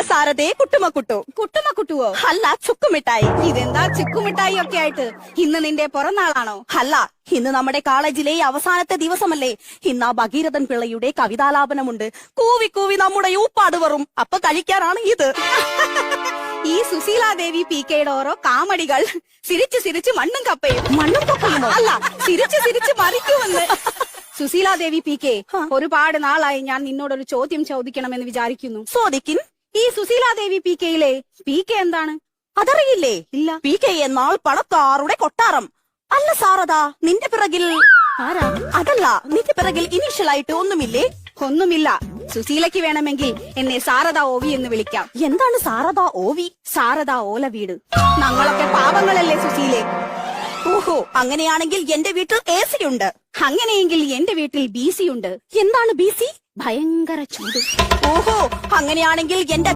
സാരഥേ കുട്ടുമക്കുട്ടു. കുട്ടുമക്കുട്ടുവോ? അല്ല, ചുക്കുമിഠായി. ഇതെന്താ ചിക്കുമിഠായി ഒക്കെ ആയിട്ട്? ഇന്ന് നിന്റെ പിറന്നാളാണോ? അല്ല, ഇന്ന് നമ്മുടെ കോളേജിലെ അവസാനത്തെ ദിവസമല്ലേ. ഇന്ന് ആ ഭഗീരഥൻ പിള്ളയുടെ കവിതാലാപനമുണ്ട്. കൂവി കൂവി നമ്മുടെ യൂപ്പാട് വറും. അപ്പൊ കഴിക്കാനാണ് ഇത്. ഈ സുശീലാദേവി പി കെയുടെ ഓരോ കാമടികൾ സിരിച്ച് സിരിച്ച് മണ്ണും കപ്പയും. മണ്ണും കപ്പയുമോ? അല്ല, സിരിച്ച് സിരിച്ച് മരിക്കുമെന്ന്. സുശീലാദേവി പി കെ, ഒരുപാട് നാളായി ഞാൻ നിന്നോടൊരു ചോദ്യം ചോദിക്കണമെന്ന് വിചാരിക്കുന്നു. ചോദിക്കിൻ. ഈ സുശീലാദേവി പി കെയിലെ പി കെ എന്താണ്? അതറിയില്ലേ? ഇല്ല. പി കെ എന്നാൽ പണക്കാരുടെ കൊട്ടാരം. അല്ല സാരദാ, നിന്റെ പിറകിൽ ആരാ? അതല്ല, നിന്റെ പിറകിൽ ഇനീഷ്യലായിട്ട് ഒന്നുമില്ലേ? ഒന്നുമില്ല. സുശീലയ്ക്ക് വേണമെങ്കിൽ എന്നെ സാരദാ ഓവി എന്ന് വിളിക്കാം. എന്താണ് സാരദാ ഓവി? സാരദാ ഓല വീട്. ഞങ്ങളൊക്കെ പാവങ്ങളല്ലേ സുശീലേ? ഓഹോ, അങ്ങനെയാണെങ്കിൽ എന്റെ വീട്ടിൽ AC ഉണ്ട്. അങ്ങനെയെങ്കിൽ എന്റെ വീട്ടിൽ BC ഉണ്ട്. എന്താണ് BC? ഭയങ്കര ചൂട്. ഓഹോ, അങ്ങനെയാണെങ്കിൽ എന്റെ